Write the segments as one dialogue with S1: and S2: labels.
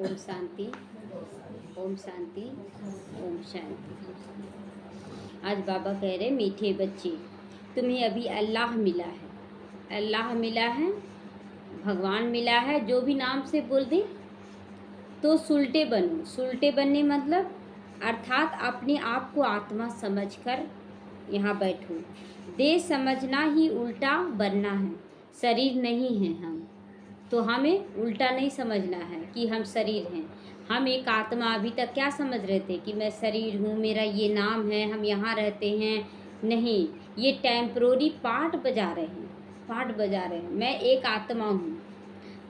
S1: ओम शांति, ओम शांति, ओम शांति। आज बाबा कह रहे मीठे बच्चे, तुम्हें अभी अल्लाह मिला है, अल्लाह मिला है, भगवान मिला है। जो भी नाम से बोल दे तो सुलटे बनो। सुलटे बनने मतलब अर्थात अपने आप को आत्मा समझकर यहाँ बैठो। देह समझना ही उल्टा बनना है, शरीर नहीं है हम। तो हमें उल्टा नहीं समझना है कि हम शरीर हैं। हम एक आत्मा। अभी तक क्या समझ रहे थे कि मैं शरीर हूँ, मेरा ये नाम है, हम यहाँ रहते हैं। नहीं, ये टेम्परोरी पार्ट बजा रहे हैं, पार्ट बजा रहे हैं। मैं एक आत्मा हूँ।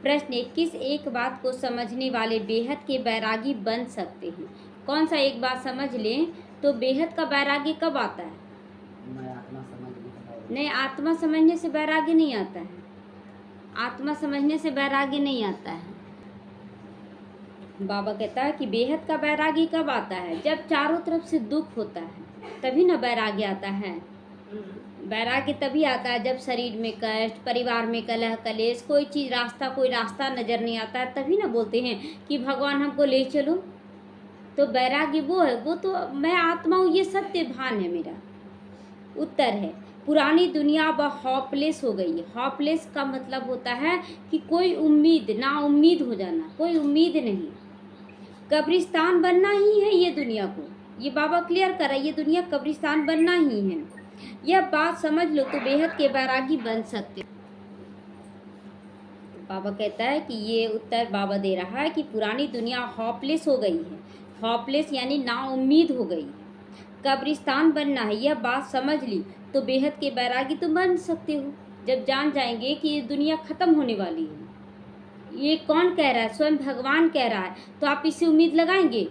S1: प्रश्न 21। एक बात को समझने वाले बेहद के बैरागी बन सकते हैं। कौन सा एक बात समझ लें तो बेहद का बैरागी कब आता है?
S2: मैं आत्मा समझ
S1: नहीं, आत्मा समझने से बैरागी नहीं आता है। आत्मा समझने से बैरागी नहीं आता है। बाबा कहता है कि बेहद का बैरागी कब आता है? जब चारों तरफ से दुख होता है, तभी ना बैरागी आता है। बैरागी तभी आता है जब शरीर में कष्ट, परिवार में कलह कलेश, कोई चीज़ कोई रास्ता नज़र नहीं आता है। तभी ना बोलते हैं कि भगवान हमको ले चलो। तो बैरागी वो है, वो तो मैं आत्मा हूँ, ये सत्य भान है मेरा। उत्तर है पुरानी दुनिया अब हॉपलेस हो गई है। हॉपलेस का मतलब होता है कि कोई उम्मीद ना, उम्मीद हो जाना, कोई उम्मीद नहीं। कब्रिस्तान बनना ही है ये दुनिया को। ये बाबा क्लियर कर रहा है, ये दुनिया कब्रिस्तान बनना ही है। यह बात समझ लो तो बेहद के बैरागी बन सकते। बाबा कहता है कि ये उत्तर बाबा दे रहा है कि पुरानी दुनिया हॉपलेस हो गई है। हॉपलेस यानी नाउम्मीद हो गई। कब्रिस्तान बनना है, यह बात समझ ली तो बेहद के बैरागी तो बन सकते हो। जब जान जाएंगे कि ये दुनिया ख़त्म होने वाली है। ये कौन कह रहा है? स्वयं भगवान कह रहा है। तो आप इससे उम्मीद लगाएंगे?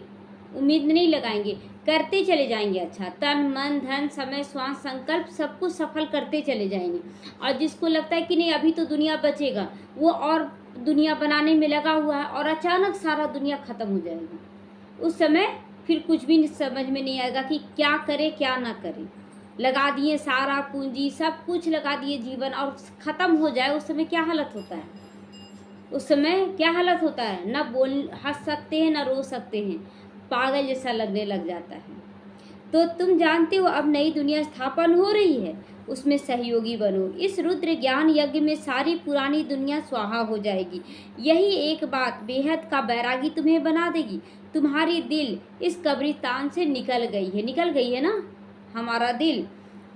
S1: उम्मीद नहीं लगाएंगे, करते चले जाएंगे। अच्छा, तन मन धन समय श्वास संकल्प सब कुछ सफल करते चले जाएंगे। और जिसको लगता है कि नहीं अभी तो दुनिया बचेगा, वो और दुनिया बनाने में लगा हुआ है और अचानक सारा दुनिया ख़त्म हो जाएगी। उस समय फिर कुछ भी समझ में नहीं आएगा कि क्या करे क्या ना करे। लगा दिए सारा पूंजी, सब कुछ लगा दिए जीवन, और ख़त्म हो जाए उस समय क्या हालत होता है? उस समय क्या हालत होता है? ना हंस सकते हैं, ना रो सकते हैं, पागल जैसा लगने लग जाता है। तो तुम जानते हो अब नई दुनिया स्थापन हो रही है, उसमें सहयोगी बनो। इस रुद्र ज्ञान यज्ञ में सारी पुरानी दुनिया स्वाहा हो जाएगी। यही एक बात बेहद का बैरागी तुम्हें बना देगी। तुम्हारी दिल इस कब्रिस्तान से निकल गई है ना हमारा दिल।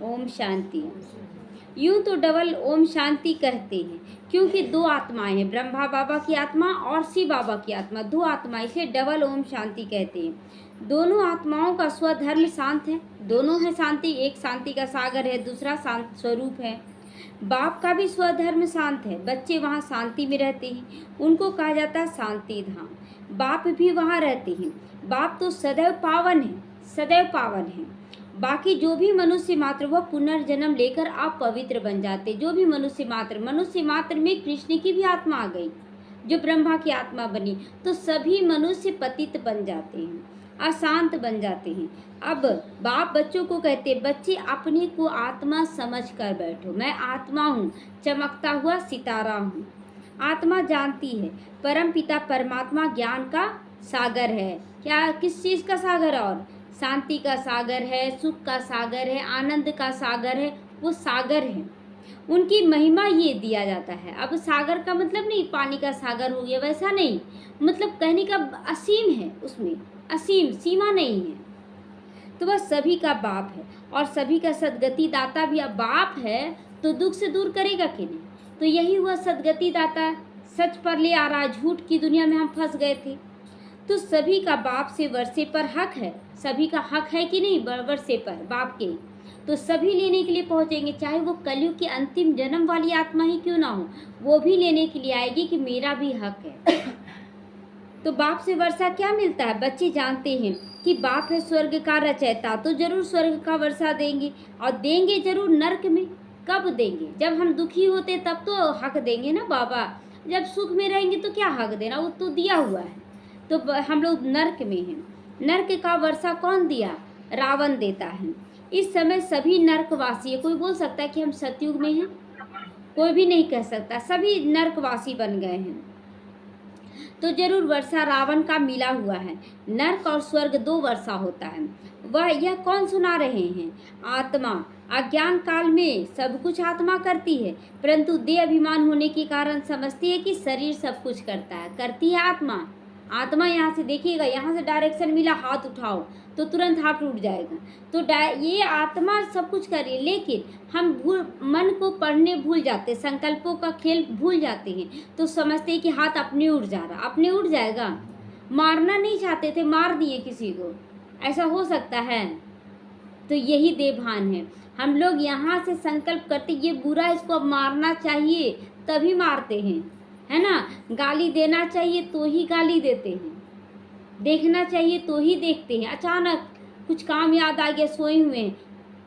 S1: ओम शांति। यूं तो डबल ओम शांति कहते हैं क्योंकि दो आत्माएं हैं, ब्रह्मा बाबा की आत्मा और शिव बाबा की आत्मा, दो आत्मा, इसे डबल ओम शांति कहते हैं। दोनों आत्माओं का स्वधर्म शांत है, दोनों है शांति। एक शांति का सागर है, दूसरा शांत स्वरूप है। बाप का भी स्वधर्म शांत है, बच्चे वहाँ शांति में रहते हैं, उनको कहा जाता है शांति धाम। बाप भी वहाँ रहते हैं। बाप तो सदैव पावन है, सदैव पावन है। बाकी जो भी मनुष्य मात्र वह पुनर्जन्म लेकर आप पवित्र बन जाते। जो भी मनुष्य मात्र में कृष्ण की भी आत्मा आ गई, जो ब्रह्मा की आत्मा बनी, तो सभी मनुष्य पतित बन जाते हैं, अशांत बन जाते हैं। अब बाप बच्चों को कहते, बच्चे अपने को आत्मा समझ कर बैठो। मैं आत्मा हूँ, चमकता हुआ सितारा हूँ। आत्मा जानती है परम पिता परमात्मा ज्ञान का सागर है। क्या, किस चीज़ का सागर? और शांति का सागर है, सुख का सागर है, आनंद का सागर है, वो सागर है। उनकी महिमा ये दिया जाता है। अब सागर का मतलब नहीं पानी का सागर हो गया, वैसा नहीं, मतलब कहने का असीम है, उसमें असीम सीमा नहीं है। तो वह सभी का बाप है और सभी का सदगति दाता भी। अब बाप है तो दुख से दूर करेगा कि नहीं? तो यही हुआ सदगति दाता, सच पर ले आ रहा। झूठ की दुनिया में हम फंस गए थे। तो सभी का बाप से वर्षे पर हक है, सभी का हक है कि नहीं वर्षे पर बाप के? तो सभी लेने के लिए पहुंचेंगे, चाहे वो कलयुग की अंतिम जन्म वाली आत्मा ही क्यों ना हो, वो भी लेने के लिए आएगी कि मेरा भी हक है। तो बाप से वर्षा क्या मिलता है? बच्चे जानते हैं कि बाप है स्वर्ग का रचयिता, तो जरूर स्वर्ग का वर्षा देंगे, और देंगे जरूर। नर्क में कब देंगे? जब हम दुखी होते तब तो हक देंगे ना बाबा। जब सुख में रहेंगे तो क्या हक देना, वो तो दिया हुआ है। तो हम लोग नर्क में हैं। नर्क का वर्षा कौन दिया? रावण देता है। इस समय सभी नर्कवासी है। कोई बोल सकता है कि हम सतयुग में हैं? कोई भी नहीं कह सकता, सभी नर्कवासी बन गए हैं। तो जरूर वर्षा रावण का मिला हुआ है। नर्क और स्वर्ग दो वर्षा होता है। वह यह कौन सुना रहे हैं? आत्मा। अज्ञान काल में सब कुछ आत्मा करती है, परंतु देह अभिमान होने के कारण समझती है कि शरीर सब कुछ करता है। करती है आत्मा। आत्मा यहाँ से देखिएगा, यहाँ से डायरेक्शन मिला, हाथ उठाओ तो तुरंत हाथ टूट जाएगा। तो ये आत्मा सब कुछ कर रही है, लेकिन हम मन को पढ़ने भूल जाते, संकल्पों का खेल भूल जाते हैं, तो समझते हैं कि हाथ अपने उठ जा रहा। अपने उठ जाएगा? मारना नहीं चाहते थे, मार दिए किसी को, ऐसा हो सकता है? तो यही देभान है। हम लोग यहाँ से संकल्प करते, ये बुरा, इसको अब मारना चाहिए, तभी मारते हैं, है ना। गाली देना चाहिए तो ही गाली देते हैं, देखना चाहिए तो ही देखते हैं। अचानक कुछ काम याद आ गया, सोए हुए हैं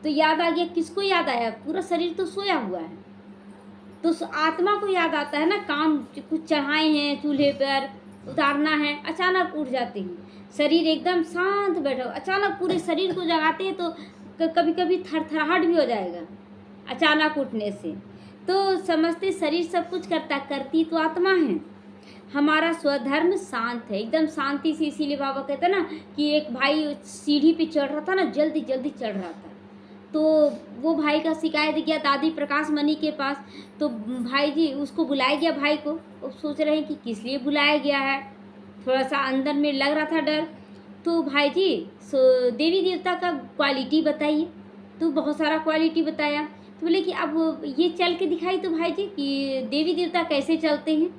S1: तो याद आ गया, किसको याद आया? पूरा शरीर तो सोया हुआ है, तो आत्मा को याद आता है ना, काम कुछ चढ़ाए हैं चूल्हे पर, उतारना है, अचानक उठ जाते हैं। शरीर एकदम शांत बैठा, अचानक पूरे शरीर को जगाते हैं तो कभी कभी थरथराहट भी हो जाएगा अचानक उठने से। तो समझते शरीर सब कुछ करता, करती तो आत्मा है। हमारा स्वधर्म शांत है, एकदम शांति से। इसीलिए बाबा कहते हैं ना कि एक भाई सीढ़ी पे चढ़ रहा था ना, जल्दी जल्दी चढ़ रहा था, तो वो भाई का शिकायत गया दादी प्रकाश मणि के पास। तो भाई जी उसको बुलाया गया, भाई को। वो सोच रहे हैं कि किस लिए बुलाया गया है, थोड़ा सा अंदर में लग रहा था डर। तो भाई जी देवी देवता का क्वालिटी बताइए। तो बहुत सारा क्वालिटी बताया। तो बोले कि अब ये चल के दिखाई तो भाई जी कि देवी देवता कैसे चलते हैं।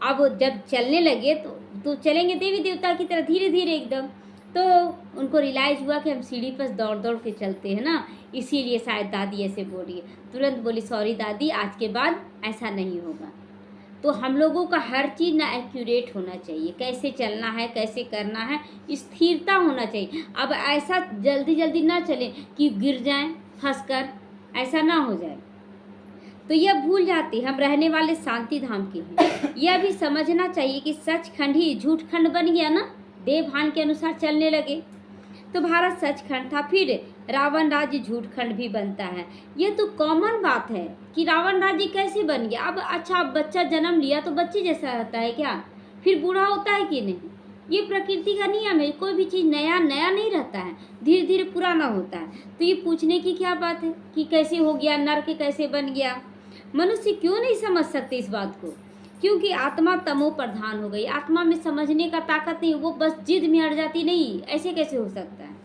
S1: अब जब चलने लगे तो चलेंगे देवी देवता की तरह, धीरे धीरे एकदम। तो उनको रियलाइज़ हुआ कि हम सीढ़ी पर दौड़ दौड़ के चलते हैं ना, इसीलिए शायद दादी ऐसे बोल रही है। तुरंत बोली, सॉरी दादी, आज के बाद ऐसा नहीं होगा। तो हम लोगों का हर चीज़ ना एक्यूरेट होना चाहिए, कैसे चलना है, कैसे करना है, स्थिरता होना चाहिए। अब ऐसा जल्दी जल्दी ना चले कि गिर जाएं फंस कर, ऐसा ना हो जाए। तो यह भूल जाती, हम रहने वाले शांति धाम के हैं। यह भी समझना चाहिए कि सचखंड ही झूठखंड बन गया ना, देवभान के अनुसार चलने लगे तो भारत सचखंड था, फिर रावण राज्य झूठखंड भी बनता है। यह तो कॉमन बात है कि रावण राज्य कैसे बन गया। अब अच्छा, बच्चा जन्म लिया तो बच्चे जैसा रहता है क्या? फिर बूढ़ा होता है कि नहीं? ये प्रकृति का नियम है, कोई भी चीज़ नया नया नहीं रहता है, धीरे धीरे पुराना होता है। तो ये पूछने की क्या बात है कि कैसे हो गया, नर्क कैसे बन गया? मनुष्य क्यों नहीं समझ सकते इस बात को? क्योंकि आत्मा तमो प्रधान हो गई। आत्मा में समझने का ताकत नहीं, वो बस जिद में अड़ जाती। नहीं, ऐसे कैसे हो सकता है?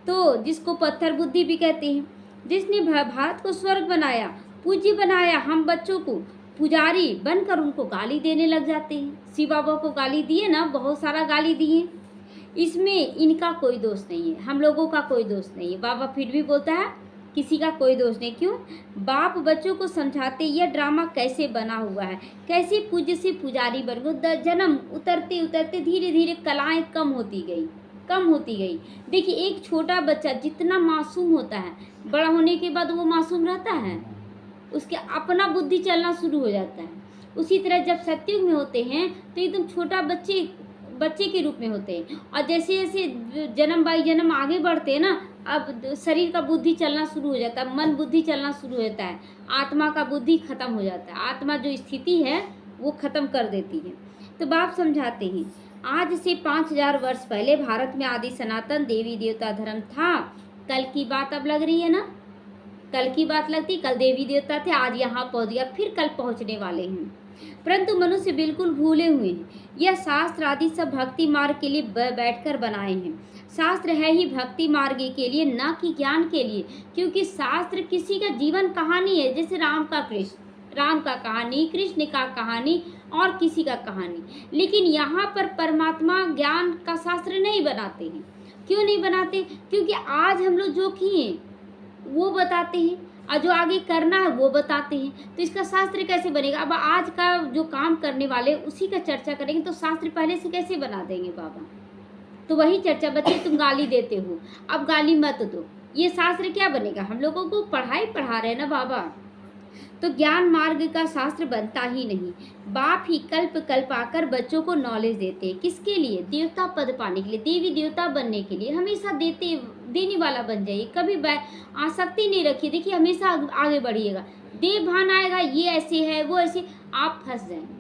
S1: तो जिसको पत्थर बुद्धि भी कहते हैं, जिसने भारत को स्वर्ग बनाया, पूज्य बनाया, हम बच्चों को पुजारी बनकर उनको गाली देने लग जाते हैं। शिव बाबा को गाली दिए ना, बहुत सारा गाली दिए। इसमें इनका कोई दोष नहीं है, हम लोगों का कोई दोष नहीं है। बाबा फिर भी बोलता है किसी का कोई दोष नहीं। क्यों? बाप बच्चों को समझाते यह ड्रामा कैसे बना हुआ है, कैसे पूज्य से पुजारी बन गए। जन्म उतरते उतरते धीरे धीरे कलाएं कम होती गई। देखिए, एक छोटा बच्चा जितना मासूम होता है, बड़ा होने के बाद वो मासूम रहता है, उसके अपना बुद्धि चलना शुरू हो जाता है। उसी तरह जब सत्युग में होते हैं तो एकदम छोटा बच्चे के रूप में होते हैं, और जैसे जैसे जन्म बाई जन्म आगे बढ़ते हैं ना, अब शरीर का बुद्धि चलना शुरू हो जाता है, मन बुद्धि चलना शुरू हो जाता है, आत्मा का बुद्धि खत्म हो जाता है। आत्मा जो स्थिति है वो खत्म कर देती है। तो बाप समझाते हैं, आज से 5000 वर्ष पहले भारत में आदि सनातन देवी देवता धर्म था। कल की बात अब लग रही है ना, कल की बात लगती, कल देवी देवता थे, आज यहाँ पहुँच गया, फिर कल पहुँचने वाले हैं। परंतु मनुष्य बिल्कुल भूले हुए हैं। यह शास्त्र आदि सब भक्ति मार्ग के लिए बैठकर बनाए हैं। शास्त्र है ही भक्ति मार्ग के लिए, न कि ज्ञान के लिए। क्योंकि शास्त्र किसी का जीवन कहानी है, जैसे राम का कहानी, कृष्ण का कहानी और किसी का कहानी। लेकिन यहाँ पर परमात्मा ज्ञान का शास्त्र नहीं बनाते हैं। क्यों नहीं बनाते? क्योंकि आज हम लोग जो किए वो बताते हैं, और जो आगे करना है वो बताते हैं। तो इसका शास्त्र कैसे बनेगा? अब आज का जो काम करने वाले उसी का चर्चा करेंगे, तो शास्त्र पहले से कैसे बना देंगे बाबा? तो वही चर्चा, बच्चे तुम गाली देते हो, अब गाली मत दो, ये शास्त्र क्या बनेगा? हम लोगों को पढ़ाई पढ़ा रहे हैं ना बाबा। तो ज्ञान मार्ग का शास्त्र बनता ही नहीं। बाप ही कल्प कल्प आकर बच्चों को नॉलेज देते हैं। किसके लिए? देवता पद पाने के लिए, देवी देवता बनने के लिए। हमेशा देने वाला बन जाइए, कभी आसक्ति नहीं रखिए। देखिए, हमेशा आगे बढ़िएगा। देव भान आएगा, ये ऐसे है वो ऐसे, आप फंस जाएंगे।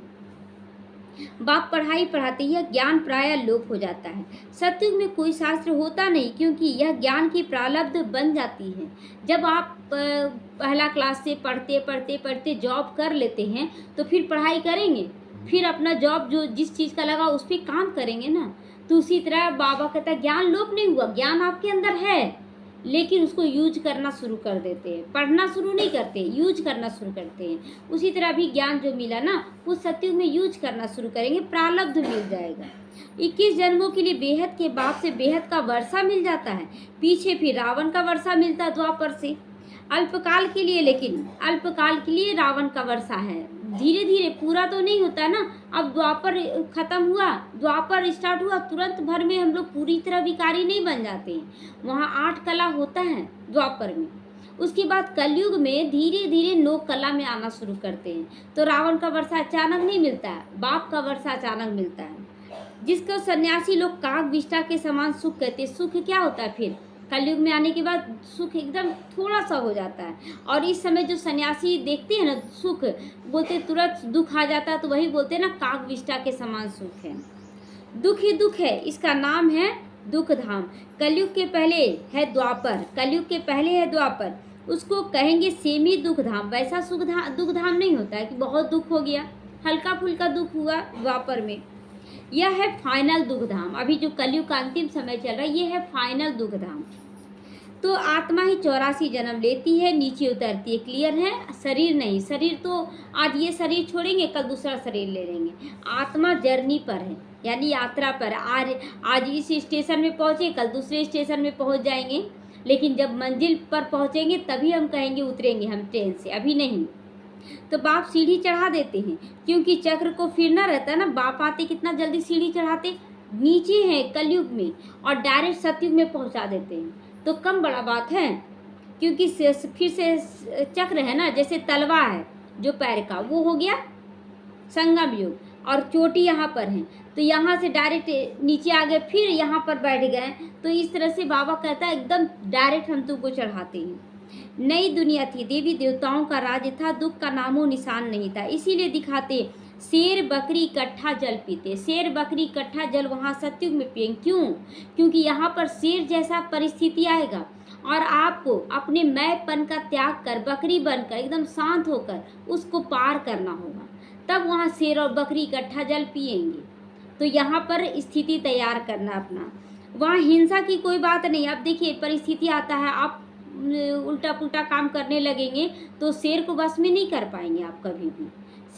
S1: बाप पढ़ाई पढ़ाते यह ज्ञान प्रायः लोप हो जाता है। सतयुग में कोई शास्त्र होता नहीं, क्योंकि यह ज्ञान की प्रारब्ध बन जाती है। जब आप पहला क्लास से पढ़ते पढ़ते पढ़ते जॉब कर लेते हैं तो फिर पढ़ाई करेंगे, फिर अपना जॉब जो जिस चीज़ का लगा उस पर काम करेंगे ना। तो उसी तरह बाबा कहता है ज्ञान लोप नहीं हुआ, ज्ञान आपके अंदर है, लेकिन उसको यूज करना शुरू कर देते हैं। पढ़ना शुरू नहीं करते, यूज करना शुरू करते हैं। उसी तरह भी ज्ञान जो मिला ना वो सतयुग में यूज करना शुरू करेंगे, प्रारब्ध मिल जाएगा। 21 जन्मों के लिए बेहद के बाप से बेहद का वर्षा मिल जाता है, पीछे फिर रावण का वर्षा मिलता है द्वापर से, अल्पकाल के लिए, लेकिन अल्पकाल के लिए रावण का वर्षा है। धीरे धीरे पूरा तो नहीं होता ना। अब द्वापर खत्म हुआ, द्वापर स्टार्ट हुआ, तुरंत भर में हम लोग पूरी तरह विकारी नहीं बन जाते हैं। वहाँ 8 कला होता है द्वापर में। उसके बाद कलयुग में धीरे धीरे 9 कला में आना शुरू करते हैं। तो रावण का वर्षा अचानक नहीं मिलता है, बाप का वर्षा अचानक मिलता है, जिसको सन्यासी लोग काग विष्ठा के समान सुख कहते हैं। सुख क्या होता है फिर कलयुग में आने के बाद? सुख एकदम थोड़ा सा हो जाता है। और इस समय जो सन्यासी देखते हैं ना सुख, बोलते तुरंत दुख आ जाता है, तो वही बोलते हैं ना काग विष्ठा के समान सुख है। दुख ही दुख है, इसका नाम है दुख धाम। कलयुग के पहले है द्वापर, कलयुग के पहले है द्वापर, उसको कहेंगे सेमी दुख धाम। वैसा दुख धाम नहीं होता है कि बहुत दुख हो गया, हल्का फुल्का दुख हुआ द्वापर में। यह है फाइनल दुख धाम। अभी जो कलयुग का अंतिम समय चल रहा है ये है फाइनल दुख धाम। तो आत्मा ही 84 जन्म लेती है, नीचे उतरती है, क्लियर है? शरीर नहीं, शरीर तो आज ये शरीर छोड़ेंगे कल दूसरा शरीर ले लेंगे। आत्मा जर्नी पर है, यानी यात्रा पर। आज इस स्टेशन में पहुँचे, कल दूसरे स्टेशन में पहुँच जाएंगे, लेकिन जब मंजिल पर पहुँचेंगे तभी हम कहेंगे उतरेंगे हम ट्रेन से, अभी नहीं। तो बाप सीढ़ी चढ़ा देते हैं, क्योंकि चक्र को फिरना रहता है ना। बाप आते कितना जल्दी सीढ़ी चढ़ाते, नीचे है कलयुग में और डायरेक्ट सतयुग में पहुंचा देते हैं। तो कम बड़ा बात है, क्योंकि फिर से चक्र है ना, जैसे तलवा है जो पैर का, वो हो गया संगम युग, और चोटी यहाँ पर है, तो यहाँ से डायरेक्ट नीचे आ गए, फिर यहाँ पर बैठ गए। तो इस तरह से बाबा कहता है एकदम डायरेक्ट हम तुमको चढ़ाते हैं। नई दुनिया थी, देवी देवताओं का राज्य था, दुख का नामो निशान नहीं था। इसीलिए दिखाते शेर बकरी इकट्ठा जल पीते। शेर बकरी इकट्ठा जल वहाँ सतयुग में पिएंगे। क्यों? क्योंकि यहाँ पर शेर जैसा परिस्थिति आएगा और आपको अपने मैंपन का त्याग कर बकरी बनकर एकदम शांत होकर उसको पार करना होगा, तब वहाँ शेर और बकरी इकट्ठा जल पिएंगे। तो यहाँ पर स्थिति तैयार करना अपना, वहाँ हिंसा की कोई बात नहीं। अब देखिए परिस्थिति आता है, आप उल्टा पुल्टा काम करने लगेंगे तो शेर को बस में नहीं कर पाएंगे आप कभी भी।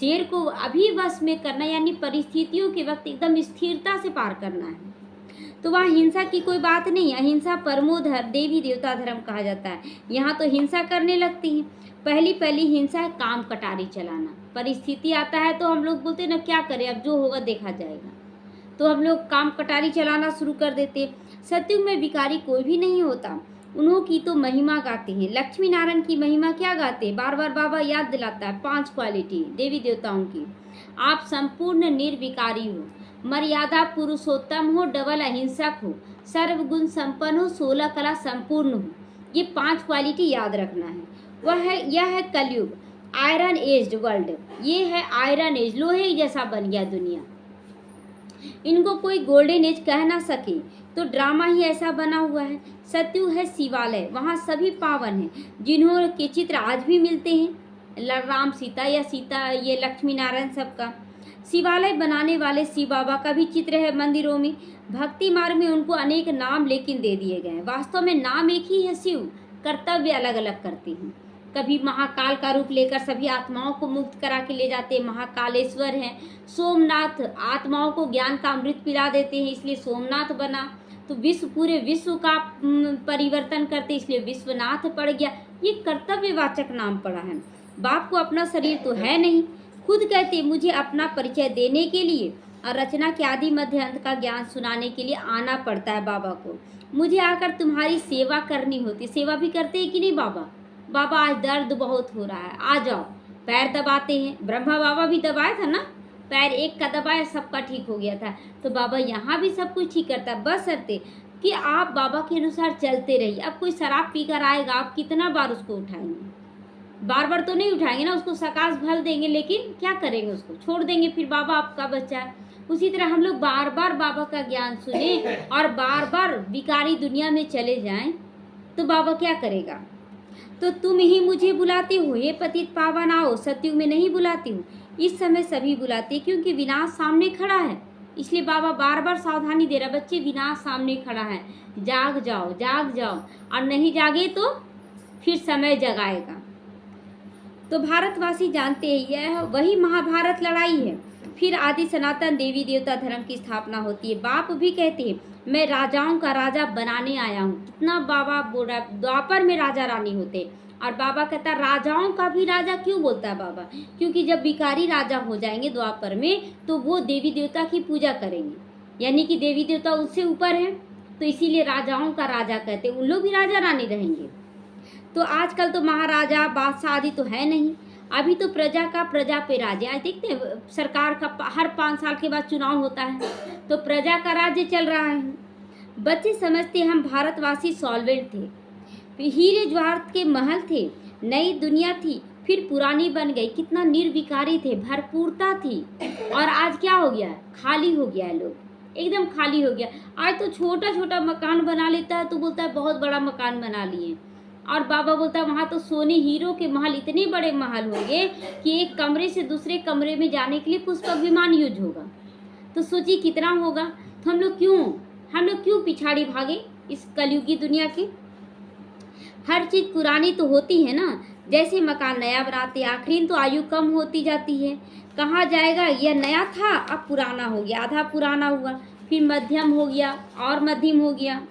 S1: शेर को अभी बस में करना, यानी परिस्थितियों के वक्त एकदम स्थिरता से पार करना है। तो वहाँ हिंसा की कोई बात नहीं। अहिंसा परमो धर्म, देवी देवता धर्म कहा जाता है। यहाँ तो हिंसा करने लगती हैं। पहली हिंसा है काम कटारी चलाना। परिस्थिति आता है तो हम लोग बोलते हैं ना क्या करें, अब जो होगा देखा जाएगा, तो हम लोग काम कटारी चलाना शुरू कर देते। सतयुग में विकारी कोई भी नहीं होता, उन्हों की तो महिमा गाते हैं। लक्ष्मी नारायण की महिमा क्या गाते हैं? बार बार बाबा याद दिलाता है 5 क्वालिटी देवी देवताओं की। आप संपूर्ण निर्विकारी हो, मर्यादा पुरुषोत्तम हो, डबल अहिंसक हो, सर्वगुण संपन्न हो, 16 कला संपूर्ण हो। ये 5 क्वालिटी याद रखना है। यह है कलयुग, आयरन एज्ड वर्ल्ड। ये है आयरन एज, लोहे जैसा बन गया दुनिया। इनको कोई गोल्डन एज कह ना सके, तो ड्रामा ही ऐसा बना हुआ है। सतयुग है शिवालय, वहाँ सभी पावन हैं, जिन्हों के चित्र आज भी मिलते हैं, राम सीता या सीता ये लक्ष्मी नारायण सबका। शिवालय बनाने वाले शिव बाबा का भी चित्र है मंदिरों में। भक्ति मार्ग में उनको अनेक नाम लेकिन दे दिए गए हैं। वास्तव में नाम एक ही है, शिव कर्तव्य अलग अलग करते हैं। कभी महाकाल का रूप लेकर सभी आत्माओं को मुक्त करा के ले जाते हैं, महाकालेश्वर हैं। सोमनाथ आत्माओं को ज्ञान का अमृत पिला देते हैं, इसलिए सोमनाथ बना। तो पूरे विश्व का परिवर्तन करते, इसलिए विश्वनाथ पड़ गया। ये कर्तव्यवाचक नाम पड़ा है। बाप को अपना शरीर तो है नहीं, खुद कहते मुझे अपना परिचय देने के लिए और रचना के आदि मध्य अंत का ज्ञान सुनाने के लिए आना पड़ता है बाबा को। मुझे आकर तुम्हारी सेवा करनी होती। सेवा भी करते हैं कि नहीं बाबा? बाबा आज दर्द बहुत हो रहा है, आ जाओ। पैर दबाते हैं, ब्रह्मा बाबा भी दबाया था ना, पैर एक का दबाया सबका ठीक हो गया था। तो बाबा यहाँ भी सब कुछ ठीक करता है, बशर्ते कि आप बाबा के अनुसार चलते रहिए। अब कोई शराब पीकर आएगा, आप कितना बार उसको उठाएंगे? बार बार तो नहीं उठाएंगे ना, उसको सकाश भल देंगे, लेकिन क्या करेंगे, उसको छोड़ देंगे, फिर बाबा आपका बच्चा है। उसी तरह हम लोग बार बार बाबा का ज्ञान सुने और बार बार विकारी दुनिया में चले जाएं तो बाबा क्या करेगा। तो तुम ही मुझे बुलाते हो, हे पतित पावन आओ, सतयुग में नहीं बुलाती हूँ। इस समय सभी बुलाते हैं क्योंकि विनाश सामने खड़ा है, इसलिए बाबा बार बार सावधानी दे रहा, बच्चे विनाश सामने खड़ा है, जाग जाओ जाग जाओ, और नहीं जागे तो फिर समय जगाएगा। तो भारतवासी जानते हैं यह वही महाभारत लड़ाई है। फिर आदि सनातन देवी देवता धर्म की स्थापना होती है। बाप भी कहते हैं मैं राजाओं का राजा बनाने आया हूँ। कितना बाबा बोल रहा है, द्वापर में राजा रानी होते, और बाबा कहता है राजाओं का भी राजा क्यों बोलता है बाबा, क्योंकि जब विकारी राजा हो जाएंगे द्वापर में तो वो देवी देवता की पूजा करेंगे, यानी कि देवी देवता उससे ऊपर है, तो इसीलिए राजाओं का राजा कहते हैं, उन लोग भी राजा रानी रहेंगे। तो आजकल तो महाराजा बादशाह आदि तो है नहीं, अभी तो प्रजा का प्रजा पे राज्य। आज देखते हैं सरकार का हर 5 साल के बाद चुनाव होता है, तो प्रजा का राज्य चल रहा है। बच्चे समझते हम भारतवासी सॉल्वेंट थे, हीरे जवाहरात के महल थे, नई दुनिया थी, फिर पुरानी बन गई। कितना निर्विकारी थे, भरपूरता थी, और आज क्या हो गया, खाली हो गया है, लोग एकदम खाली हो गया। आज तो छोटा छोटा मकान बना लेता है तो बोलता है बहुत बड़ा मकान बना लिए, और बाबा बोलता है वहाँ तो सोने हीरो के महल, इतने बड़े महल होंगे कि एक कमरे से दूसरे कमरे में जाने के लिए पुष्पक विमान यूज होगा। तो सोचिए कितना होगा। तो हम लोग क्यों पिछाड़ी भागे इस कलयुगी दुनिया के। हर चीज़ पुरानी तो होती है ना, जैसे मकान नया बनाते आखिरी तो आयु कम होती जाती है। कहाँ जाएगा, यह नया था अब पुराना हो गया, आधा पुराना हुआ, फिर मध्यम हो गया और मध्यम हो गया।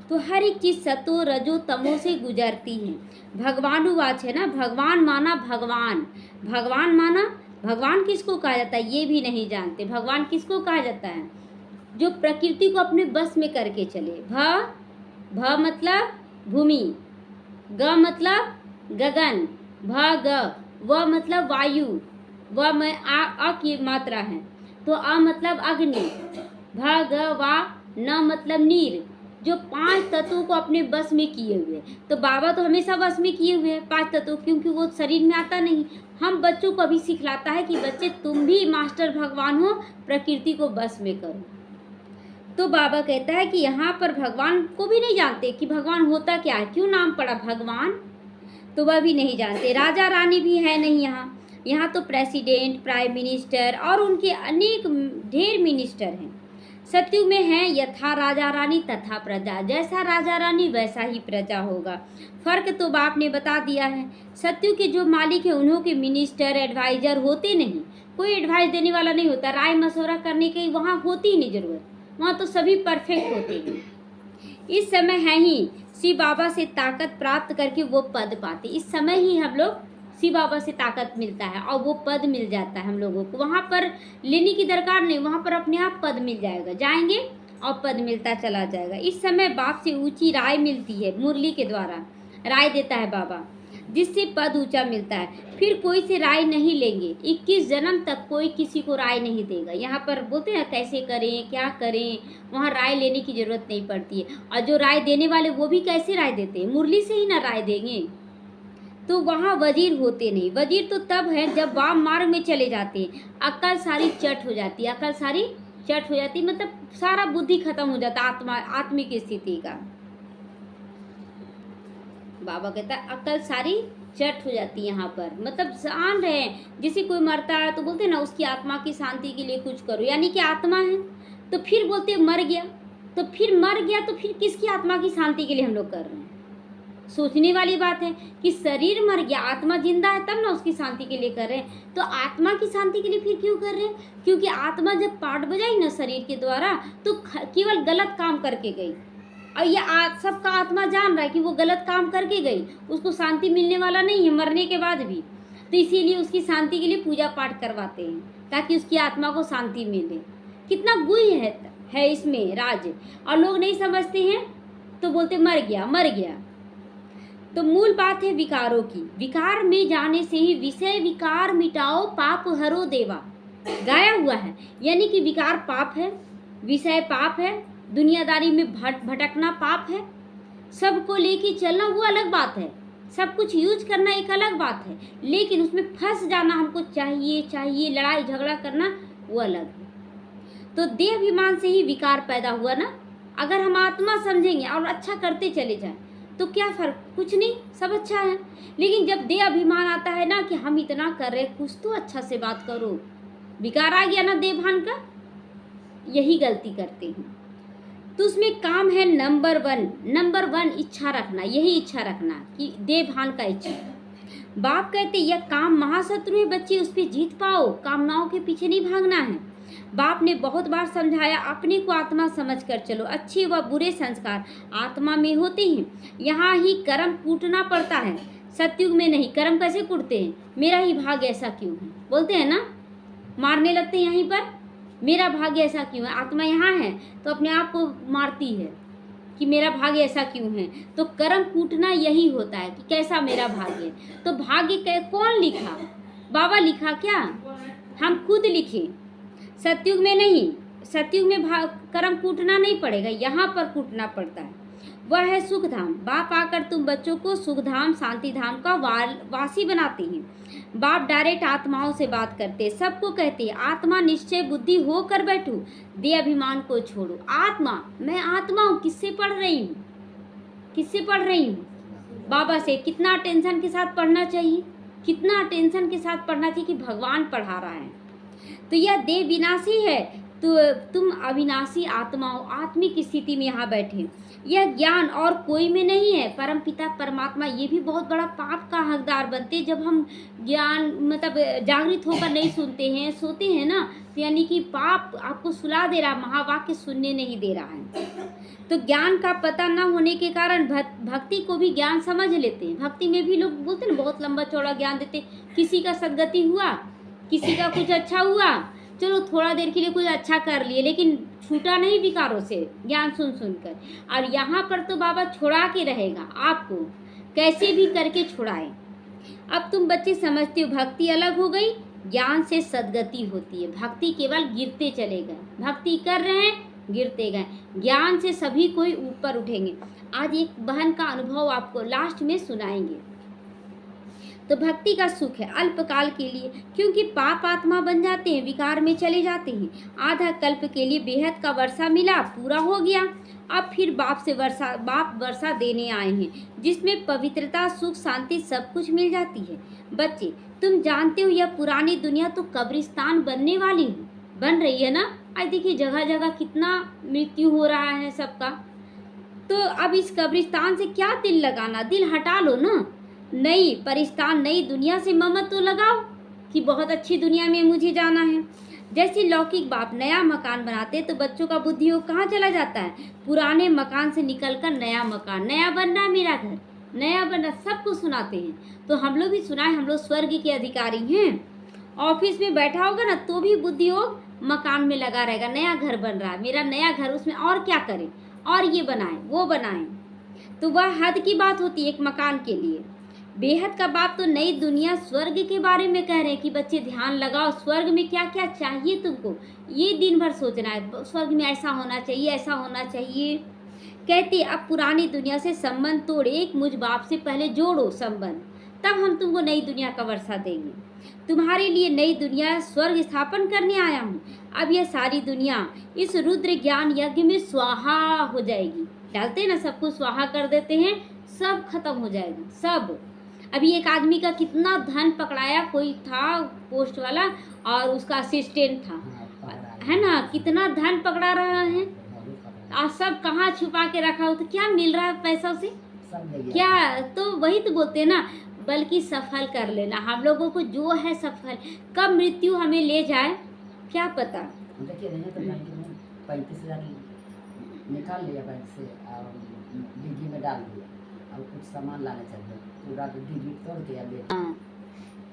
S1: तो हर एक चीज़ सतो रजो तमो से गुजरती है। भगवानुवाच है ना, भगवान माना भगवान, भगवान माना भगवान किसको कहा जाता है ये भी नहीं जानते। भगवान किसको कहा जाता है, जो प्रकृति को अपने बस में करके चले। भ मतलब भूमि, ग मतलब गगन, व मतलब वायु, व में अ की मात्रा है, तो अ मतलब अग्नि, वा न मतलब नीर, जो 5 तत्वों को अपने बस में किए हुए। तो बाबा तो हमेशा बस में किए हुए हैं 5 तत्वों, क्योंकि वो शरीर में आता नहीं। हम बच्चों को अभी सिखलाता है कि बच्चे तुम भी मास्टर भगवान हो, प्रकृति को बस में करो। तो बाबा कहता है कि यहाँ पर भगवान को भी नहीं जानते कि भगवान होता क्या है, क्यों नाम पड़ा भगवान, तो वह भी नहीं जानते। राजा रानी भी है नहीं यहाँ तो प्रेसिडेंट, प्राइम मिनिस्टर और उनके अनेक ढेर मिनिस्टर हैं। सतयुग में है यथा राजा रानी तथा प्रजा, जैसा राजा रानी वैसा ही प्रजा होगा। फर्क तो बाप ने बता दिया है। सतयुग के जो मालिक है उन्हों के मिनिस्टर एडवाइजर होते नहीं, कोई एडवाइस देने वाला नहीं होता, राय मशवरा करने की वहाँ होती ही नहीं जरूरत, वहाँ तो सभी परफेक्ट होते हैं। इस समय है ही शिव बाबा से ताकत प्राप्त करके वो पद पाते, इस समय ही हम लोग शिव बाबा से ताकत मिलता है और वो पद मिल जाता है हम लोगों को। वहाँ पर लेने की दरकार नहीं, वहाँ पर अपने आप पद मिल जाएगा, जाएंगे और पद मिलता चला जाएगा। इस समय बाप से ऊंची राय मिलती है, मुरली के द्वारा राय देता है बाबा, जिससे पद ऊंचा मिलता है। फिर कोई से राय नहीं लेंगे, 21 जन्म तक कोई किसी को राय नहीं देगा। यहाँ पर बोलते हैं कैसे करें क्या करें, वहाँ राय लेने की जरूरत नहीं पड़ती है। और जो राय देने वाले वो भी कैसे राय देते हैं, मुरली से ही ना राय देंगे। तो वहाँ वजीर होते नहीं, वजीर तो तब है जब वाम मार्ग में चले जाते हैं, अक्ल सारी चट हो जाती है, अक्ल सारी चट हो जाती, मतलब सारा बुद्धि खत्म हो जाता आत्मिक स्थिति का। बाबा कहता है अक्ल सारी चट हो जाती है यहाँ पर, मतलब शान रहे। जैसे कोई मरता है तो बोलते हैं ना उसकी आत्मा की शांति के लिए कुछ करो, यानी कि आत्मा है तो फिर बोलते मर गया, तो फिर मर गया तो फिर किसकी आत्मा की शांति के लिए हम लोग कर रहे हैं। सोचने वाली बात है कि शरीर मर गया, आत्मा जिंदा है तब ना उसकी शांति के लिए कर रहे हैं। तो आत्मा की शांति के लिए फिर क्यों कर रहे हैं, क्योंकि आत्मा जब पार्ट बजाई ना शरीर के द्वारा तो केवल गलत काम करके गई, और ये सबका आत्मा जान रहा है कि वो गलत काम करके गई, उसको शांति मिलने वाला नहीं है मरने के बाद भी। तो इसीलिए उसकी शांति के लिए पूजा पाठ करवाते हैं ताकि उसकी आत्मा को शांति मिले। कितना गुह्य है इसमें राज, और लोग नहीं समझते हैं तो बोलते मर गया मर गया। तो मूल बात है विकारों की, विकार में जाने से ही विषय विकार मिटाओ पाप हरो देवा गाया हुआ है, यानी कि विकार पाप है, विषय पाप है, दुनियादारी में भटकना पाप है, सबको लेके चलना वो अलग बात है, सब कुछ यूज करना एक अलग बात है, लेकिन उसमें फंस जाना, हमको चाहिए चाहिए, लड़ाई झगड़ा करना, वो अलग है। तो देह अभिमान से ही विकार पैदा हुआ ना। अगर हम आत्मा समझेंगे और अच्छा करते चले जाएं तो क्या फर्क, कुछ नहीं, सब अच्छा है। लेकिन जब देह अभिमान आता है ना कि हम इतना कर रहे, कुछ तो अच्छा से बात करो, विकार आ गया ना देह भान का, यही गलती करते हैं। तो उसमें काम है नंबर वन इच्छा रखना, यही इच्छा रखना कि देह भान का इच्छा। बाप कहते यह काम महाशत्रु है बच्चे, उस पर जीत पाओ, कामनाओं के पीछे नहीं भागना है। बाप ने बहुत बार समझाया, अपने को आत्मा समझकर चलो, अच्छे व बुरे संस्कार आत्मा में होते हैं, यहाँ ही कर्म कूटना पड़ता है, सतयुग में नहीं। कर्म कैसे कूटते हैं, मेरा ही भाग्य ऐसा क्यों है, बोलते हैं ना, मारने लगते हैं यहीं पर, मेरा भाग्य ऐसा क्यों है। आत्मा यहाँ है तो अपने आप को मारती है कि मेरा भाग्य ऐसा क्यों है। तो कर्म कूटना यही होता है कि कैसा मेरा भाग्य। तो भाग्य कौन लिखा, बाबा लिखा क्या, हम खुद लिखे, सतयुग में नहीं। सतयुग में कर्म कूटना नहीं पड़ेगा, यहाँ पर कूटना पड़ता है, वह है सुख धाम। बाप आकर तुम बच्चों को सुख धाम शांति धाम का वासी बनाते हैं। बाप डायरेक्ट आत्माओं से बात करते, सबको कहते आत्मा निश्चय बुद्धि होकर बैठो, देह अभिमान को छोड़ो। आत्मा, मैं आत्मा हूँ, किससे पढ़ रही हूँ, किससे पढ़ रही हूँ, बाबा से। कितना टेंशन के साथ पढ़ना चाहिए, कितना टेंशन के साथ पढ़ना चाहिए कि भगवान पढ़ा रहा है। तो यह देह विनाशी है, तो तुम अविनाशी आत्मा हो, आत्मिक स्थिति में यहाँ बैठे। यह ज्ञान और कोई में नहीं है, परम पिता परमात्मा ये भी बहुत बड़ा पाप का हकदार बनते जब हम ज्ञान मतलब जागृत होकर नहीं सुनते हैं, सोते हैं ना, तो यानी कि पाप आपको सुला दे रहा, महावाक्य सुनने नहीं दे रहा है। तो ज्ञान का पता न होने के कारण भक्ति को भी ज्ञान समझ लेते हैं। भक्ति में भी लोग बोलते हैं बहुत लंबा चौड़ा ज्ञान देते, किसी का सदगति हुआ, किसी का कुछ अच्छा हुआ, चलो थोड़ा देर के लिए कुछ अच्छा कर लिए, लेकिन छूटा नहीं विकारों से ज्ञान सुन सुनकर। और यहाँ पर तो बाबा छुड़ा के रहेगा आपको, कैसे भी करके छुड़ाए। अब तुम बच्चे समझते हो भक्ति अलग हो गई, ज्ञान से सदगति होती है। भक्ति केवल गिरते चले गए, भक्ति कर रहे हैं गिरते गए, ज्ञान से सभी कोई ऊपर उठेंगे। आज एक बहन का अनुभव आपको लास्ट में सुनाएंगे। तो भक्ति का सुख है अल्पकाल के लिए, क्योंकि पाप आत्मा बन जाते हैं, विकार में चले जाते हैं। आधा कल्प के लिए बेहद का वर्षा मिला, पूरा हो गया। अब फिर बाप वर्षा देने आए हैं, जिसमें पवित्रता सुख शांति सब कुछ मिल जाती है। बच्चे तुम जानते हो यह पुरानी दुनिया तो कब्रिस्तान बनने वाली है, बन रही है ना। आज देखिए जगह जगह कितना मृत्यु हो रहा है सबका। तो अब इस कब्रिस्तान से क्या दिल लगाना, दिल हटा लो ना। नई परिस्तान नई दुनिया से ममत तो लगाओ कि बहुत अच्छी दुनिया में मुझे जाना है। जैसे लौकिक बाप नया मकान बनाते तो बच्चों का बुद्धि योग कहाँ चला जाता है, पुराने मकान से निकलकर नया मकान, नया बन रहा है मेरा घर, नया बन रहा, सबको सुनाते हैं। तो हम लोग भी सुनाए, हम लोग स्वर्ग के अधिकारी हैं। ऑफिस में बैठा होगा ना तो भी बुद्धि योग मकान में लगा रहेगा, नया घर बन रहा है मेरा, नया घर, उसमें और क्या करें, और ये बनाएं वो बनाएं। तो वह हद की बात होती है एक मकान के लिए। बेहद का बाप तो नई दुनिया स्वर्ग के बारे में कह रहे हैं कि बच्चे ध्यान लगाओ, स्वर्ग में क्या क्या चाहिए तुमको, ये दिन भर सोचना है, स्वर्ग में ऐसा होना चाहिए ऐसा होना चाहिए। कहते अब पुरानी दुनिया से संबंध तोड़े, एक मुझ बाप से पहले जोड़ो संबंध, तब हम तुमको नई दुनिया का वर्षा देंगे। तुम्हारे लिए नई दुनिया स्वर्ग स्थापन करने आया हूँ। अब यह सारी दुनिया इस रुद्र ज्ञान यज्ञ में स्वाहा हो जाएगी। डालते हैं ना, सब कुछ स्वाहा कर देते हैं, सब खत्म हो जाएगा सब। अभी एक आदमी का कितना धन पकड़ाया, कोई था पोस्ट वाला और उसका असिस्टेंट था, है ना, कितना धन पकड़ा रहा है, आज सब कहाँ छुपा के रखा हो, तो क्या मिल रहा है पैसों से क्या। तो वही तो बोलते हैं ना, बल्कि सफल कर लेना। हम लोगों को जो है सफल, कब मृत्यु हमें ले जाए क्या पता।
S2: देखिए तो 35,000 निकाल लिया बैंक से और डिग्गी में डाल दिया और कुछ सामान लाने चाहिए, पूरा डिग्गी तोड़ दिया ले।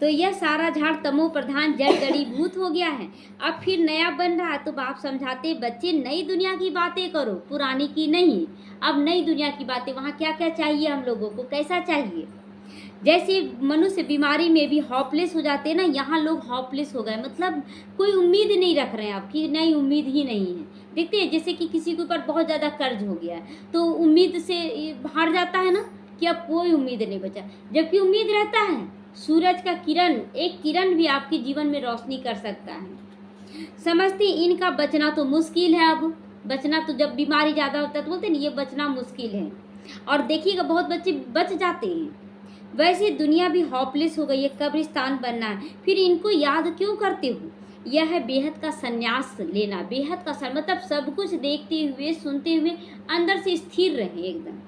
S1: तो यह सारा झाड़ तमो प्रधान जड़ जड़ीभूत हो गया है, अब फिर नया बन रहा है। तो बाप समझाते बच्चे नई दुनिया की बातें करो, पुरानी की नहीं। अब नई दुनिया की बातें, वहाँ क्या क्या चाहिए हम लोगों को, कैसा चाहिए। जैसे मनुष्य बीमारी में भी हॉपलेस हो जाते हैं ना, यहाँ लोग हॉपलेस हो गए, मतलब कोई उम्मीद नहीं रख रहे हैं आपकी, नई उम्मीद ही नहीं है। देखते हैं जैसे कि किसी के ऊपर बहुत ज़्यादा कर्ज हो गया है तो उम्मीद से हार जाता है ना, कि अब कोई उम्मीद नहीं बचा, जबकि उम्मीद रहता है। सूरज का किरण, एक किरण भी आपके जीवन में रोशनी कर सकता है। समझते हैं इनका बचना तो मुश्किल है। अब बचना तो जब बीमारी ज़्यादा होता है तो बोलते हैं ये बचना मुश्किल है, और देखिएगा बहुत बच्चे बच जाते हैं। वैसे दुनिया भी हॉपलेस हो गई है, कब्रिस्तान बनना है, फिर इनको याद क्यों करते हो? यह है बेहद का संन्यास लेना। बेहद का मतलब सब कुछ देखते हुए सुनते हुए अंदर से स्थिर रहे एकदम।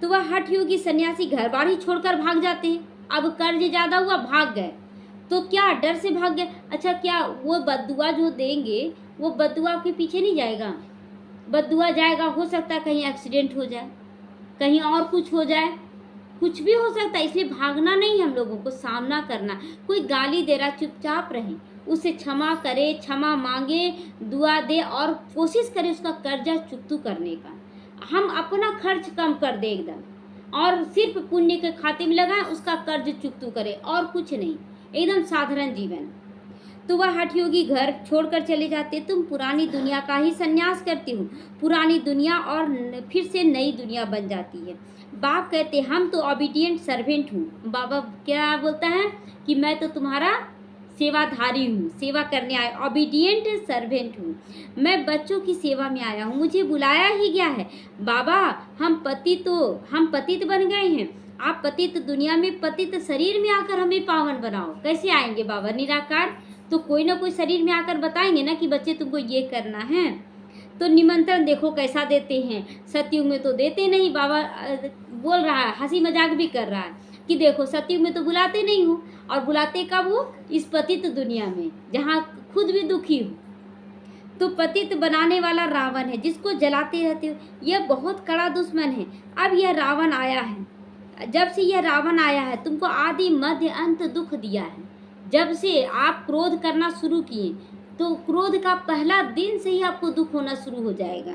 S1: तो वह हठ योगी सन्यासी घर बार ही छोड़कर भाग जाते हैं। अब कर्ज ज़्यादा हुआ, भाग गए, तो क्या डर से भाग गए? अच्छा, क्या वो बद्दुआ जो देंगे वो बद्दुआ के पीछे नहीं जाएगा? बद्दुआ जाएगा, हो सकता है कहीं एक्सीडेंट हो जाए, कहीं और कुछ हो जाए, कुछ भी हो सकता है। इसलिए भागना नहीं, हम लोगों को सामना करना। कोई गाली दे रहा, चुपचाप रहें, उसे क्षमा करे, क्षमा मांगे, दुआ दे और कोशिश करें उसका कर्जा चुकतू करने का। हम अपना खर्च कम कर दें एकदम, और सिर्फ पुण्य के खाते में लगाएं, उसका कर्ज चुकतू करें, और कुछ नहीं, एकदम साधारण जीवन। तो वह हठ योगी घर छोड़कर चले जाते। तुम पुरानी दुनिया का ही संन्यास करते हो, पुरानी दुनिया और फिर से नई दुनिया बन जाती है। बाप कहते हम तो ओबीडिएंट सर्वेंट हूँ। बाबा क्या बोलता है कि मैं तो तुम्हारा सेवाधारी हूँ, सेवा करने आया, ओबीडिएंट सर्वेंट हूँ। मैं बच्चों की सेवा में आया हूँ, मुझे बुलाया ही गया है। बाबा हम पतित बन गए हैं, आप पतित दुनिया में, पतित शरीर में आकर हमें पावन बनाओ। कैसे आएंगे बाबा? निराकार, तो कोई ना कोई शरीर में आकर बताएंगे ना कि बच्चे तुमको ये करना है। तो निमंत्रण देखो कैसा देते हैं, सतयुग में तो देते नहीं। बाबा बोल रहा है, हंसी मजाक भी कर रहा है कि देखो सतयुग में तो बुलाते नहीं हो, और बुलाते कब हो? इस पतित दुनिया में, जहाँ खुद भी दुखी हो। तो पतित बनाने वाला रावण है, जिसको जलाते रहते हो, यह बहुत कड़ा दुश्मन है। अब यह रावण आया है, जब से यह रावण आया है तुमको आदि मध्य अंत दुख दिया है। जब से आप क्रोध करना शुरू किए, तो क्रोध का पहला दिन से ही आपको दुख होना शुरू हो जाएगा।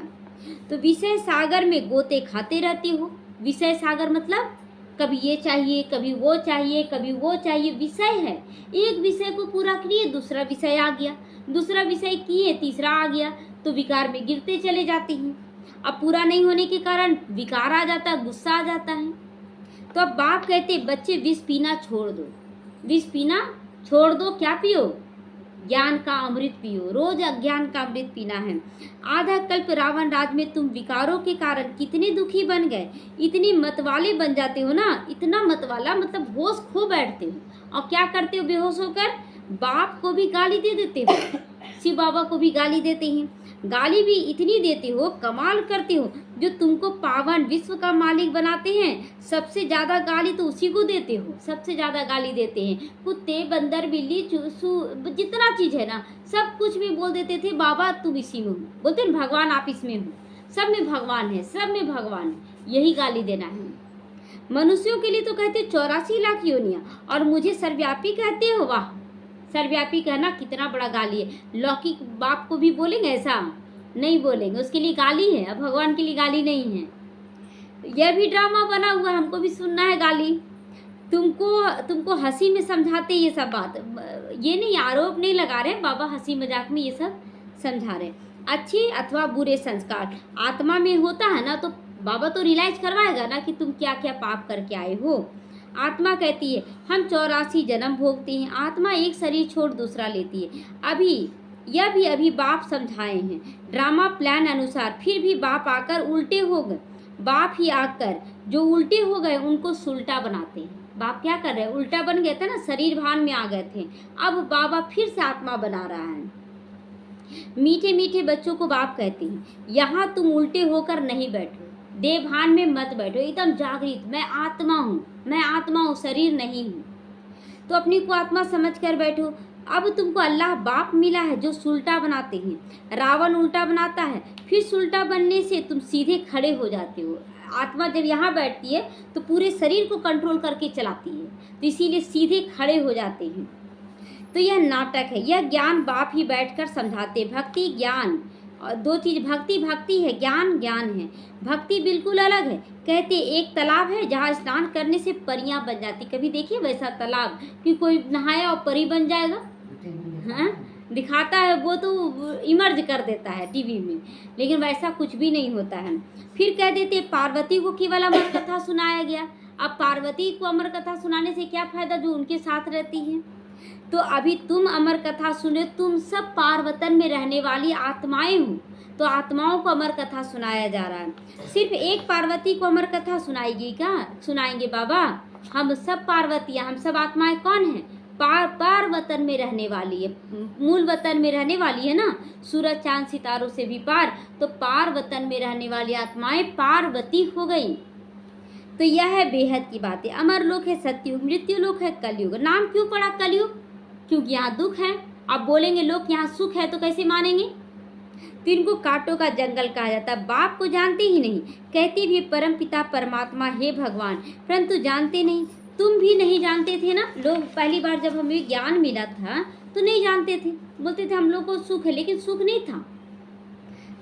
S1: तो विषय सागर में गोते खाते रहते हो। विषय सागर मतलब कभी ये चाहिए, कभी वो चाहिए, कभी वो चाहिए। विषय है, एक विषय को पूरा किए, दूसरा विषय आ गया, दूसरा विषय किए, तीसरा आ गया, तो विकार में गिरते चले जाते हैं। अब पूरा नहीं होने के कारण विकार आ जाता है, गुस्सा आ जाता है। तो अब बाप कहते बच्चे विष पीना छोड़ दो, विष पीना छोड़ दो। क्या पियो? ज्ञान का अमृत पियो, रोज अज्ञान का अमृत पीना है। आधा कल्प रावण राज में तुम विकारों के कारण कितने दुखी बन गए, इतने मतवाले बन जाते हो ना। इतना मतवाला मतलब होश खो बैठते हो, और क्या करते हो? बेहोश होकर बाप को भी गाली दे देते हो, शिव बाबा को भी गाली देते हैं। गाली भी इतनी देते हो, कमाल करते हो, जो तुमको पावन विश्व का मालिक बनाते हैं, सबसे ज़्यादा गाली तो उसी को देते हो, सबसे ज़्यादा गाली देते हैं। कुत्ते, बंदर, बिल्ली, चूसू, जितना चीज़ है ना, सब कुछ में बोल देते थे बाबा तुम इसी में हो, बोलते हैं भगवान आप इसमें हो, सब में भगवान है, सब में भगवान है, यही गाली देना है। मनुष्यों के लिए तो कहते 84 लाख योनियाँ, और मुझे सर्वव्यापी कहते हो। वाह, सर्वव्यापी कहना कितना बड़ा गाली है। लौकिक बाप को भी बोलेंगे ऐसा? नहीं बोलेंगे, उसके लिए गाली है। अब भगवान के लिए गाली नहीं है। यह भी ड्रामा बना हुआ है, हमको भी सुनना है गाली। तुमको हंसी में समझाते ये सब बात, ये नहीं, आरोप नहीं लगा रहे बाबा, हंसी मजाक में ये सब समझा रहे। अच्छे अथवा बुरे संस्कार आत्मा में होता है ना, तो बाबा तो रियलाइज करवाएगा ना कि तुम क्या क्या पाप करके आए हो। आत्मा कहती है हम 84 जन्म भोगते हैं, आत्मा एक शरीर छोड़ दूसरा लेती है। अभी बाप समझाए हैं ड्रामा प्लान अनुसार, फिर भी बाप आकर उल्टे हो गए। बाप ही आकर जो उल्टे हो गए उनको सुलटा बनाते हैं। बाप क्या कर रहे हैं? उल्टा बन गए थे ना, शरीर भान में आ गए थे, अब बाबा फिर से आत्मा बना रहा है। मीठे मीठे बच्चों को बाप कहते हैं यहाँ तुम उल्टे होकर नहीं बैठो, देवभान में मत बैठो, एकदम जागृत, मैं आत्मा हूँ, मैं आत्मा हूँ, शरीर नहीं हूँ। तो अपने को आत्मा समझ कर बैठो। अब तुमको अल्लाह बाप मिला है जो सुलटा बनाते हैं। रावण उल्टा बनाता है, फिर सुलटा बनने से तुम सीधे खड़े हो जाते हो। आत्मा जब यहाँ बैठती है तो पूरे शरीर को कंट्रोल करके चलाती है, तो इसीलिए सीधे खड़े हो जाते हैं। तो यह नाटक है, यह ज्ञान बाप ही बैठकर समझाते। भक्ति ज्ञान, और दो चीज़, भक्ति है, ज्ञान है। भक्ति बिल्कुल अलग है। कहते एक तालाब है जहाँ स्नान करने से परियां बन जाती। कभी देखिए वैसा तालाब कि कोई नहाया और परी बन जाएगा? हाँ, दिखाता है वो तो इमर्ज कर देता है टीवी में, लेकिन वैसा कुछ भी नहीं होता है। फिर कह देते पार्वती को केवल अमर कथा सुनाया गया। अब पार्वती को अमर कथा सुनाने से क्या फायदा जो उनके साथ रहती हैं। तो अभी तुम अमर कथा सुने, तुम सब पार्वतन में रहने वाली आत्माएं हो, तो आत्माओं को अमर कथा सुनाया जा रहा है। सिर्फ एक पार्वती को अमर कथा सुनाएगी क्या? सुनाएंगे बाबा। हम सब पार्वतियाँ, हम सब आत्माएं कौन हैं? पार वतन में रहने वाली है, मूल वतन में रहने वाली है ना, सूरज चांद सितारों से भी पार। तो पार वतन में रहने वाली आत्माएं पार्वती हो गई। तो यह है बेहद की बात है। अमर लोक है सत्ययुग, मृत्यु लोक है कलयुग। नाम क्यों पड़ा कलयुग? क्योंकि यहाँ दुख है। आप बोलेंगे लोग यहाँ सुख है, तो कैसे मानेंगे? तो इनको कांटों का जंगल कहा जाता है। बाप को जानते ही नहीं, कहती भी परम पिता परमात्मा हे भगवान, परंतु जानते नहीं। तुम भी नहीं जानते थे ना। लोग पहली बार जब हमें ज्ञान मिला था तो नहीं जानते थे, बोलते थे हम लोग को सुख है, लेकिन सुख नहीं था।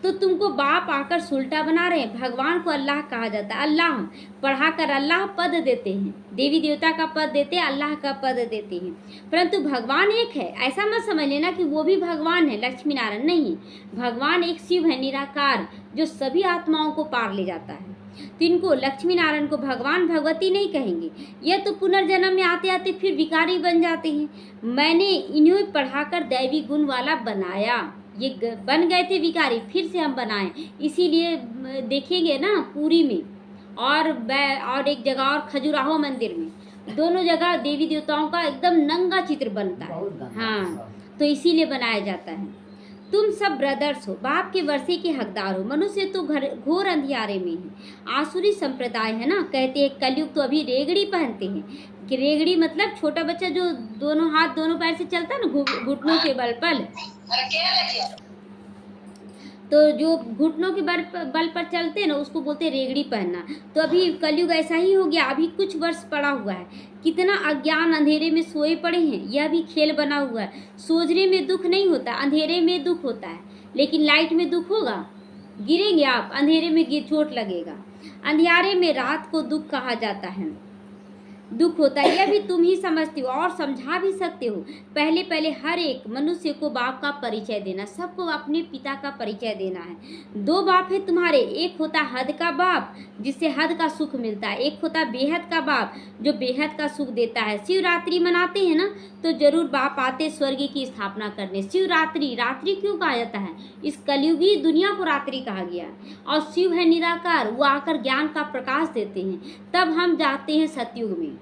S1: तो तुमको बाप आकर सुलटा बना रहे हैं। भगवान को अल्लाह कहा जाता है। अल्लाह पढ़ाकर अल्लाह पद देते हैं, देवी देवता का पद देते हैं, अल्लाह का पद देते हैं, परंतु भगवान एक है। ऐसा मत समझ लेना कि वो भी भगवान है, लक्ष्मी नारायण नहीं। भगवान एक शिव है निराकार, जो सभी आत्माओं को पार ले जाता है। तो इनको लक्ष्मी नारायण को भगवान भगवती नहीं कहेंगे। यह तो पुनर्जन्म में आते आते फिर विकारी बन जाते हैं। मैंने इन्हें पढ़ाकर दैवी गुण वाला बनाया, ये बन गए थे विकारी, फिर से हम बनाएं। इसीलिए देखेंगे ना पूरी में और एक जगह और खजुराहो मंदिर में, दोनों जगह देवी देवताओं का एकदम नंगा चित्र बनता है। हाँ, तो इसीलिए बनाया जाता है। तुम सब ब्रदर्स हो, बाप के वर्षे के हकदार हो। मनुष्य तो घोर अंधियारे में है। आसुरी संप्रदाय है ना, कहते हैं कलयुग तो अभी रेगड़ी पहनते हैं। कि रेगड़ी मतलब छोटा बच्चा जो दोनों हाथ दोनों पैर से चलता है ना, घुटनों के बल पर, तो जो घुटनों के बल पर चलते हैं ना, उसको बोलते हैं रेगड़ी पहनना। तो अभी कलयुग ऐसा ही हो गया। अभी कुछ वर्ष पड़ा हुआ है, कितना अज्ञान अंधेरे में सोए पड़े हैं। यह भी खेल बना हुआ है। सोजरे में दुख नहीं होता, अंधेरे में दुख होता है। लेकिन लाइट में दुख होगा? गिरेंगे आप, अंधेरे में चोट लगेगा। अंधियारे में रात को दुख कहा जाता है, दुख होता है। यह भी तुम ही समझते हो और समझा भी सकते हो। पहले पहले हर एक मनुष्य को बाप का परिचय देना, सबको अपने पिता का परिचय देना है। दो बाप है तुम्हारे, एक होता हद का बाप जिससे हद का सुख मिलता है, एक होता बेहद का बाप जो बेहद का सुख देता है। शिवरात्रि मनाते हैं ना, तो जरूर बाप आते स्वर्ग की स्थापना करने। शिवरात्रि, रात्रि क्यों कहा जाता है? इस कलयुगी दुनिया को रात्रि कहा गया। और शिव है निराकार, वो आकर ज्ञान का प्रकाश देते हैं। तब हम जाते हैं सतयुग में।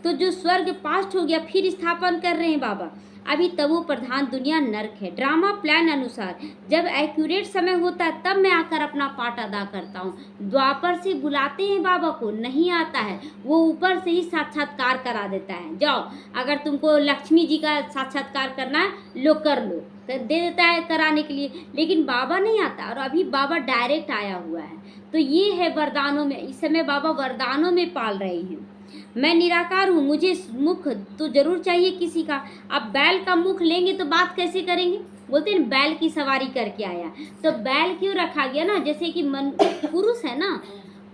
S1: तो जो स्वर्ग पास्ट हो गया, फिर स्थापन कर रहे हैं बाबा। अभी तमो प्रधान दुनिया नर्क है। ड्रामा प्लान अनुसार जब एक्यूरेट समय होता है तब मैं आकर अपना पाठ अदा करता हूँ। द्वापर से बुलाते हैं बाबा को, नहीं आता है, वो ऊपर से ही साक्षात्कार करा देता है। जाओ, अगर तुमको लक्ष्मी जी का साक्षात्कार करना है लो, कर लो, तो दे देता है कराने के लिए। लेकिन बाबा नहीं आता, और अभी बाबा डायरेक्ट आया हुआ है। तो ये है वरदानों में, इस समय बाबा वरदानों में पाल रहे हैं। मैं निराकार हूँ, मुझे मुख तो जरूर चाहिए किसी का। अब बैल का मुख लेंगे तो बात कैसे करेंगे? बोलते हैं बैल की सवारी करके आया। तो बैल क्यों रखा गया ना? जैसे कि पुरुष है ना,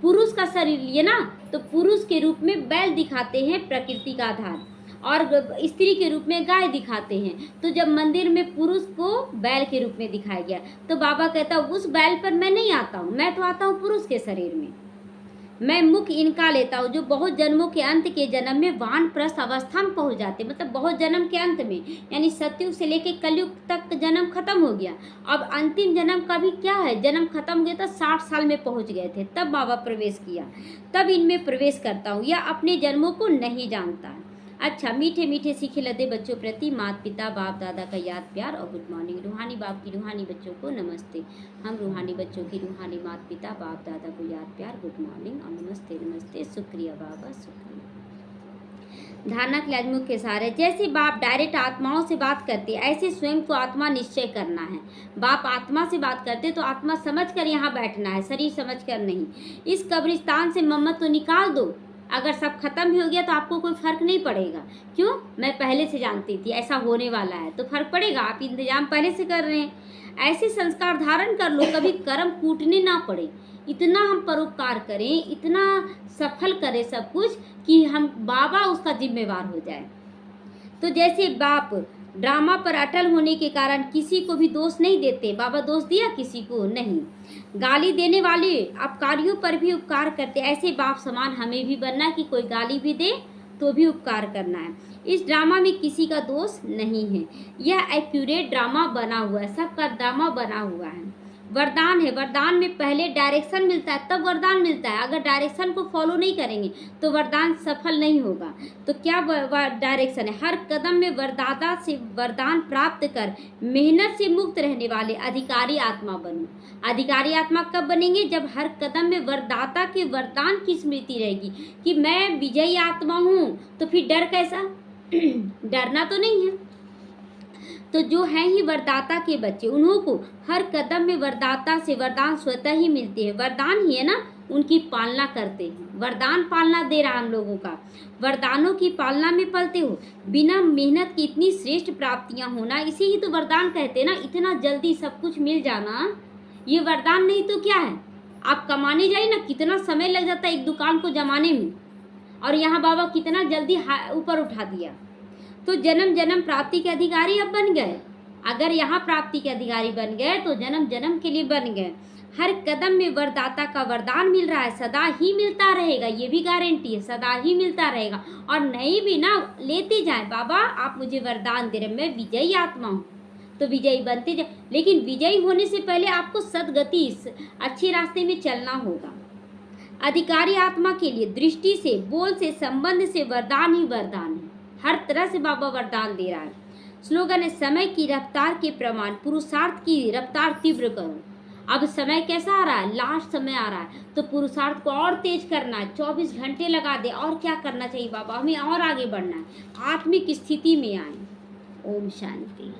S1: पुरुष का शरीर लिए ना, तो पुरुष के रूप में बैल दिखाते हैं प्रकृति का आधार, और स्त्री के रूप में गाय दिखाते हैं। तो जब मंदिर में पुरुष को बैल के रूप में दिखाया गया, तो बाबा कहता उस बैल पर मैं नहीं आता हूँ, मैं तो आता हूँ पुरुष के शरीर में। मैं मुख इनका लेता हूँ जो बहुत जन्मों के अंत के जन्म में वानप्रस्थ अवस्था में पहुँच जाते, मतलब बहुत जन्म के अंत में, यानी सतयुग से लेके कलयुग तक जन्म खत्म हो गया। अब अंतिम जन्म का भी क्या है, जन्म खत्म हो गया था, 60 साल में पहुँच गए थे, तब बाबा प्रवेश किया, तब इनमें प्रवेश करता हूँ। यह अपने जन्मों को नहीं जानता है। अच्छा, मीठे मीठे सीखे लदे बच्चों प्रति माता पिता बाप दादा का याद प्यार और गुड मॉर्निंग। रूहानी बाप की रूहानी बच्चों को नमस्ते। हम रूहानी बच्चों की रूहानी माता पिता बाप दादा को याद प्यार, गुड मॉर्निंग और नमस्ते नमस्ते। शुक्रिया बाबा, शुक्रिया। धारणा के लाजमुख के सारे, जैसे बाप डायरेक्ट आत्माओं से बात करते ऐसे स्वयं को आत्मा निश्चय करना है। बाप आत्मा से बात करते तो आत्मा समझ कर यहाँ बैठना है, शरीर समझ कर नहीं। इस कब्रिस्तान से मम्मत तो निकाल दो, अगर सब खत्म भी हो गया तो आपको कोई फर्क नहीं पड़ेगा। क्यों? मैं पहले से जानती थी ऐसा होने वाला है, तो फर्क पड़ेगा, आप इंतजाम पहले से कर रहे हैं। ऐसे संस्कार धारण कर लो, कभी कर्म कूटने ना पड़े। इतना हम परोपकार करें, इतना सफल करें सब कुछ कि हम बाबा उसका जिम्मेवार हो जाए। तो जैसे बाप ड्रामा पर अटल होने के कारण किसी को भी दोष नहीं देते। बाबा दोष दिया किसी को नहीं। गाली देने वाले अपकारियों पर भी उपकार करते। ऐसे बाप समान हमें भी बनना है कि कोई गाली भी दे तो भी उपकार करना है। इस ड्रामा में किसी का दोष नहीं है। यह एक्यूरेट ड्रामा बना हुआ है, सबका ड्रामा बना हुआ है। वरदान है, वरदान में पहले डायरेक्शन मिलता है तब वरदान मिलता है। अगर डायरेक्शन को फॉलो नहीं करेंगे तो वरदान सफल नहीं होगा। तो क्या डायरेक्शन है? हर कदम में वरदाता से वरदान प्राप्त कर मेहनत से मुक्त रहने वाले अधिकारी आत्मा बनो। अधिकारी आत्मा कब बनेंगे? जब हर कदम में वरदाता के वरदान की स्मृति रहेगी कि मैं विजयी आत्मा हूँ। तो फिर डर कैसा? डरना तो नहीं है। तो जो हैं ही वरदाता के बच्चे, उन्हों को हर कदम में वरदाता से वरदान स्वतः ही मिलते हैं। वरदान ही है ना, उनकी पालना करते हैं। वरदान पालना दे रहा हम लोगों का। वरदानों की पालना में पलते हो। बिना मेहनत की इतनी श्रेष्ठ प्राप्तियां होना, इसे ही तो वरदान कहते हैं ना। इतना जल्दी सब कुछ मिल जाना, ये वरदान नहीं तो क्या है? आप कमाने जाइए ना, कितना समय लग जाता है एक दुकान को जमाने में, और यहाँ बाबा कितना जल्दी ऊपर उठा दिया। तो जन्म जन्म प्राप्ति के अधिकारी अब बन गए। अगर यहाँ प्राप्ति के अधिकारी बन गए तो जन्म जन्म के लिए बन गए। हर कदम में वरदाता का वरदान मिल रहा है, सदा ही मिलता रहेगा, ये भी गारंटी है, सदा ही मिलता रहेगा। और नहीं भी ना लेते जाए, बाबा आप मुझे वरदान दे रहे, मैं विजयी आत्मा हूँ, तो विजयी बनते जाए। लेकिन विजयी होने से पहले आपको सदगति, अच्छे रास्ते में चलना होगा। अधिकारी आत्मा के लिए दृष्टि से, बोल से, संबंध से वरदान ही वरदान है। हर तरह से बाबा वरदान दे रहा है। स्लोगन है, समय की रफ्तार के प्रमाण पुरुषार्थ की रफ्तार तीव्र करो। अब समय कैसा आ रहा है? लास्ट समय आ रहा है, तो पुरुषार्थ को और तेज करना है। 24 घंटे लगा दे। और क्या करना चाहिए बाबा? हमें और आगे बढ़ना है, आत्मिक स्थिति में आए। ओम शांति।